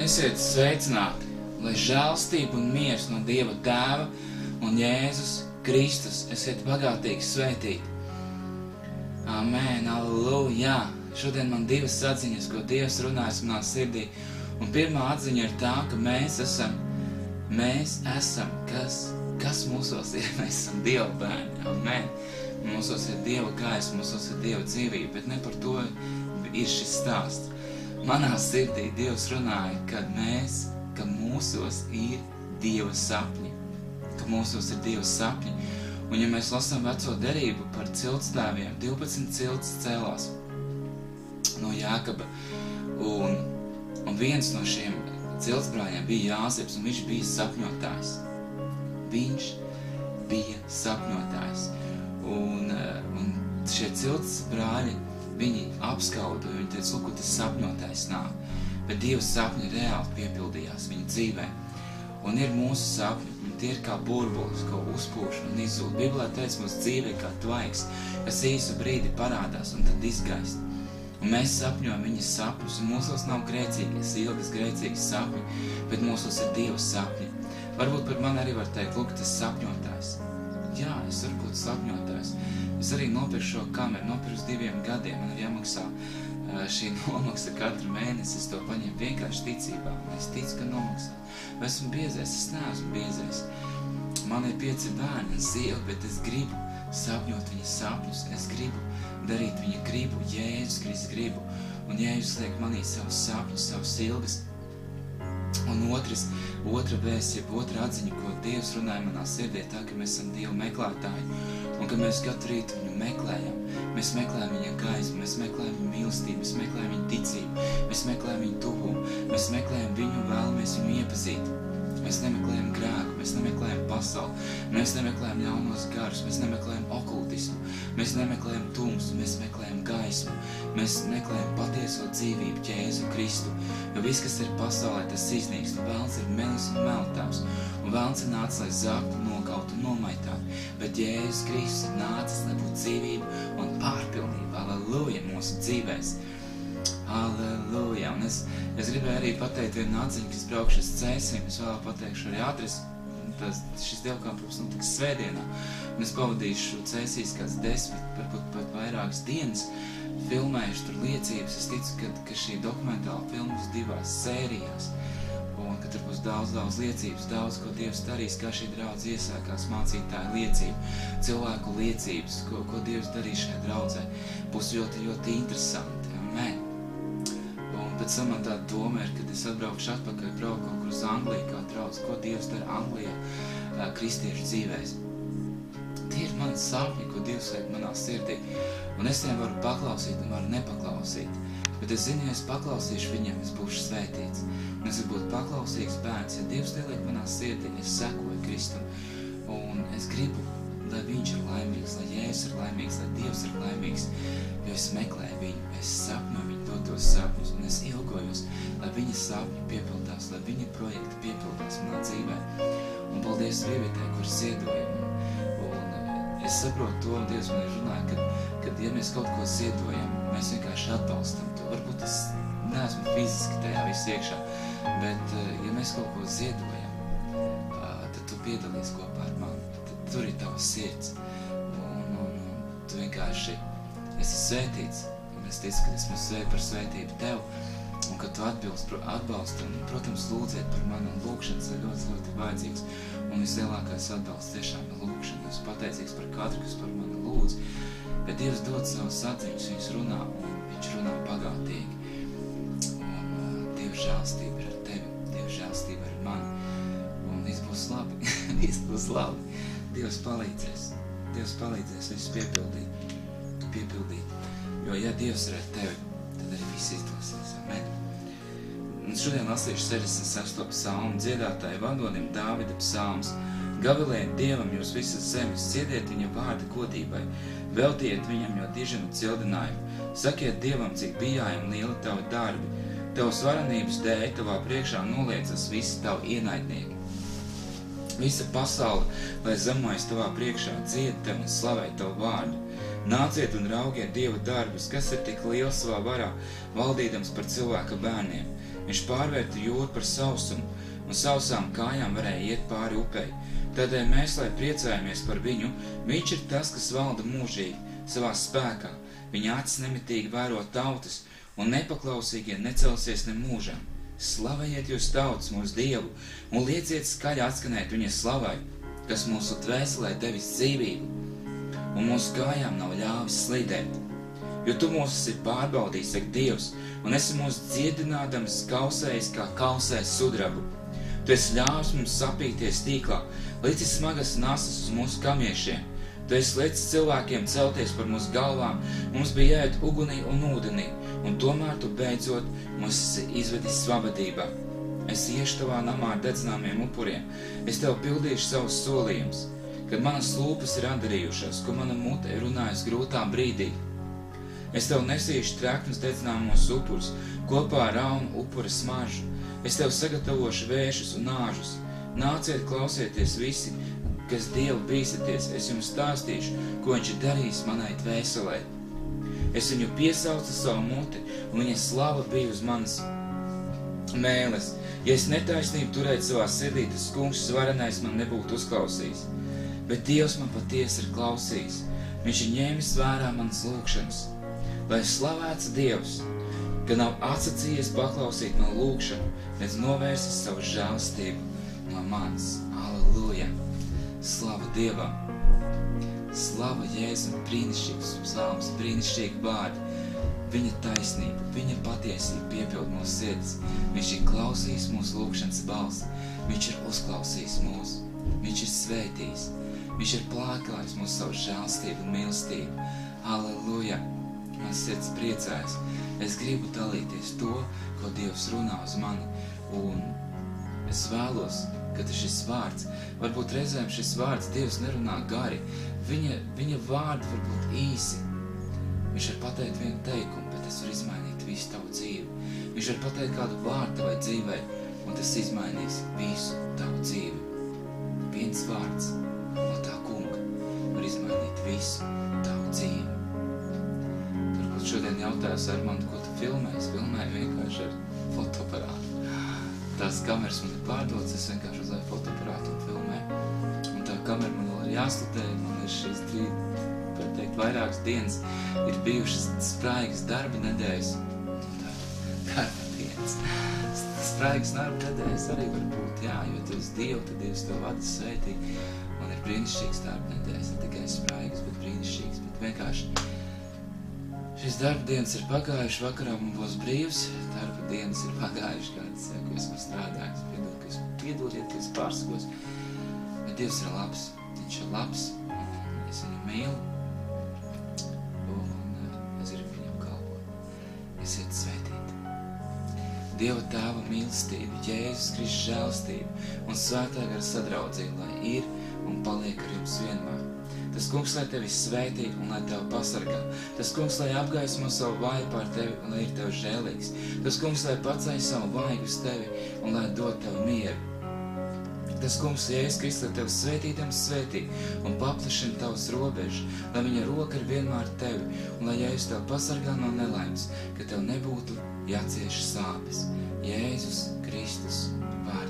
Esiet sveicināti, lai žēlstība un miers no Dieva Tēva un Jēzus Kristus esiet bagātīgi svētīti. Amen, alleluja! Šodien man divas atziņas, ko Dievs runājas manā sirdī. Un pirmā atziņa ir tā, ka mēs esam, kas mūsos ir? Mēs esam Dieva bērni. Amen. Mūsos ir Dieva gaisma, mūsos ir Dieva dzīvība, bet ne par to ir šis stāsts. Manā sirdī Dievs runāja, ka mūsos ir Dieva sapņi. Ka mūsos ir Dieva sapņi. Un ja mēs lasām veco derību par ciltstēviem, 12 cilts cēlās no Jākaba. Un viens no šiem ciltsbrāļiem bija Jāzeps, un viņš bija sapņotājs. Viņš bija sapņotājs. Un šie ciltsbrāļi, viņi apskauda, viņi teica, lūk, tas sapņotājs nāk. Bet Dieva sapņi reāli piepildījās viņa dzīvē. Un ir mūsu sapņi, un tie ir kā burbulis, ko uzpūš un izzūd. Bībelē teica, mūsu dzīve kā tvaiks, kas īsu brīdi parādās un tad izgaist. Un mēs sapņojam viņas sapņus, un mūsos nav grēcīgas, ilgas grēcīgas sapņi, bet mūsos ir Dieva sapņi. Varbūt par mani arī var teikt, lūk, tas sapņotājs. Jā, es varu būt sapņotājs. Es arī nopirku šo kameru, nopirku 2 gadiem, man ir jāmaksā šī nomaksa katru mēnesi, es to paņemu vienkārši ticībā, es ticu, ka nomaksā. Vai esmu biezais? Es neesmu biezais. Man ir 5 bērni un sieva, bet es gribu sapņot viņas sapņus, es gribu darīt viņa gribu, Jēzus Kristus gribu, un Jēzus liek manī savus sapņus, savus ilgas. Un otra vēsts, jeb otra atziņa, ko Dievs runāja manā sirdī, tā, ka mēs esam Dieva meklētāji, un ka mēs katru rītu viņu meklējam. Mēs meklējam viņa gaismu, mēs meklējam viņa mīlestību, mēs meklējam viņa ticību, mēs meklējam viņa tuvumu, mēs meklējam viņu un vēlamies viņu iepazīt. Mēs nemeklējam grēku, mēs nemeklējam pasauli, mēs nemeklējam ļaunos garus, mēs nemeklējam okultismu, mēs nemeklējam tumsu, mēs meklējam gaismu, mēs meklējam patieso dzīvību, Jēzu Kristu, jo viss, kas ir pasaulē, tas iznīkst, un vēlns ir melis un meltavs, un vēlns ir nācis, lai zāktu, nokautu un nomaitātu, bet Jēzus Kristus ir nācis, lai būtu dzīvība un pārpilnība, alleluja, mūsu dzīvēs. Halleluja! Un es gribēju arī pateikt vienu atziņu, kas braukšu uz Cēsim. Es vēl pateikšu arī adresi. Šis dievkalpojums notiks svētdienā. Un es pavadīšu Cēsīs kāds 10, varbūt pat vairākas dienas. Filmējuši tur liecības. Es ticu, ka šī dokumentāla filma būs 2 sērijās. Un ka tur būs daudz liecības, daudz, ko Dievs darīs, kā šī draudze iesākās mācītāju liecību, cilvēku liecības, ko Dievs darīs šajā draudzē. Būs ļoti, ļoti interesanti. Amen. Pēc tam man tāda doma ir, kad es atbraukšu atpakaļ, braucu kaut kur uz Angliju, kā draudz, ko Dievs dara Anglijā, kristiešu dzīvēs. Tie ir mani sapņi, ko Dievs liek manā sirdī, un es tiem varu paklausīt un varu nepaklausīt. Bet es zinu, ja es paklausīšu viņam, es būšu svētīts. Un es varu būt paklausīgs bērns, ja Dievs liek manā sirdī, es sekoju Kristum, un es gribu, lai viņš ir laimīgs, lai Jēzus ir laimīgs, lai Dievs ir laimīgs, jo es meklēju viņu, es sapņoju viņu dotos sapņus, un es ilgojos, lai viņa sapņi piepildās, lai viņa projekti piepildās manā dzīvē. Un paldies Vievietē, kur ziedojam. Un es saprotu to, un Dievs man ir runāja, kad ja mēs kaut ko ziedojam, mēs vienkārši atbalstam to. Varbūt es neesmu fiziski tajā viss iekšā, bet ja mēs kaut ko ziedojam, tad tu piedalies kopā ar mani. Tur ir tava sirds, un tu vienkārši esi svētīts, un es ticu, ka esmu par svētību tev, un ka tu atbalsti, un, protams, lūdziet par mani, un lūkšanas ir ļoti, ļoti vajadzīgs, un vislielākais atbalsts tiešām ir lūkšana. Es pateicīgs par katru, kas par mani lūdz, bet Dievs dod savus atziņus, viņš runā, un viņš runā pagātīgi, un Dieva žēlstība ir ar tevi, Dieva žēlstība ir ar mani, un viss būs labi, viss būs labi. Dievs palīdzēs visu piepildīt. Jo, ja Dievs ir ar tevi, tad arī viss izdosies. Amen. Un šodien lasīšu 68. psalmu, dziedātāju vadonim Dāvida psalms. Gavilējiet Dievam jūs visas zemes, ciediet viņa vārda godībai, veltiet viņam jo diženu cildinājumu, sakiet Dievam, cik bijājumi lieli tavi darbi, tavas varenības dēļ tavā priekšā noliecas visi tavi ienaidnieki. Visa pasaule, lai zemojas tavā priekšā, dzied tev un slavē tavu vārdu. Nāciet un raugiet Dieva darbus, kas ir tik liels savā varā, valdīdams par cilvēka bērniem. Viņš pārvērta jūru par sausumu, un sausām kājām varēja iet pāri upei. Tādēļ mēs, lai priecājamies par viņu, viņš ir tas, kas valda mūžīgi, savā spēkā. Viņa acis nemitīgi vēro tautas, un nepaklausīgie necelsies ne mūžam. Slavējiet jūs tautas mūsu Dievu, un lieciet skaļi atskanēt viņa slavai, kas mūsu dvēselē devis dzīvību, un mūsu kājām nav ļāvis slīdēt. Jo tu mūs esi pārbaudījis, saka Dievs, un esi mūs dziedinādams kausējis, kā kausēs sudrabu. Tu esi ļāvis mums sapīties tīklā, licis smagas nasas uz mūsu kamiešiem. Tu esi licis cilvēkiem celties par mūsu galvām, mums bija jāiet ugunī un ūdenī, un tomēr tu beidzot mūs esi izvedis svabadībā. Es iešu tavā namā ar dedzināmiem upuriem, es tev pildīšu savus solījumus, kad manas lūpas ir atdarījušās, ko mana mute ir runājusi grūtā brīdī. Es tev nesīšu treknus dedzināmos upurus, kopā ar raunu upura smaržu. Es tev sagatavošu vēršus un āžus. Nāciet, klausieties visi, kas Dievu bīstaties, es jums stāstīšu, ko viņš ir darījis manai dvēselē. Es viņu piesaucu savu muti, un viņa slava bija uz manas mēles. Ja es netaisnību turētu savā sirdī, tas kungs svarenais man nebūtu uzklausījis. Bet Dievs man patiesi ir klausījis. Viņš ir ņēmis vērā manas lūgšanas. Lai slavēts Dievs, ka nav atsacījies paklausīt man lūgšanu, nedz novērsis savu žēlastību no manis. Aleluja! Slava Dievam! Slava Jēzum, brīnišķīgs psalms, brīnišķīgi vārdi. Viņa taisnība, viņa patiesība piepild mūsu sirdis. Viņš ir klausījis mūsu lūgšanas balsi. Viņš ir uzklausījis mūs. Viņš ir svētījis. Viņš ir plākājis mūsu savu žēlstību un mīlestību. Aleluja! Mans sirds priecājas. Es gribu dalīties to, ko Dievs runā uz mani. Un es vēlos, ka šis vārds, varbūt reizēm šis vārds Dievs nerunā gari. Viņa vārdi var būt īsi. Viņš var pateikt vienu teikumu, bet tas var izmainīt visu tavu dzīvi. Viņš var pateikt kādu vārdu tavai dzīvei, un tas izmainīs visu tavu dzīvi. Viens vārds no tā kunga var izmainīt visu tavu dzīvi. Turklāt šodien jautājās Armand, ko tu filmēji? Es filmēju vienkārši ar fotoaparātu. Tās kameras man ir pārdotas, es vienkārši uzlēju fotoaparātu un filmēju. Un tā kamera man vēl ir jāslutē, man ir šīs vairākas dienas ir bijušas spraigas darba nedēļas. Darba dienas. Spraigas darba nedēļas arī var būt, jā, jo tu esi Dievu, tad Dievs tev vada svētī. Man ir brīnišķīgs darba nedēļas, ne tikai spraigas, bet brīnišķīgs, bet vienkārši šīs darba dienas ir pagājuši, vakarā man būs brīvs, darba dienas ir pagājuši, kādas, ko esmu strādājis, piedodiet, ka es pārsakos, bet Dievs ir labs, viņš ir labs, es viņu mīlu, un es gribu viņam kalpot. Esiet svētīti. Dieva Tēva mīlestība, Jēzus Kristus žēlstība un svētā gara sadraudzība, lai ir un paliek ar jums vienmēr. Tas kungs, lai tevi svētī un lai tevi pasargā. Tas kungs, lai apgaismo savu vāju pār tevi un lai ir tev žēlīgs. Tas kungs, lai pacēj savu vaigu uz tevi un lai dod tev mieru. Tas kungs, Jēzus Kristus, lai tevi svētītam svētī un paplašina tavas robežas, lai viņa roka ir vienmēr tevi un lai Jēzus tev pasargā no nelaimes, ka tev nebūtu jācieš sāpes. Jēzus Kristus vārdā.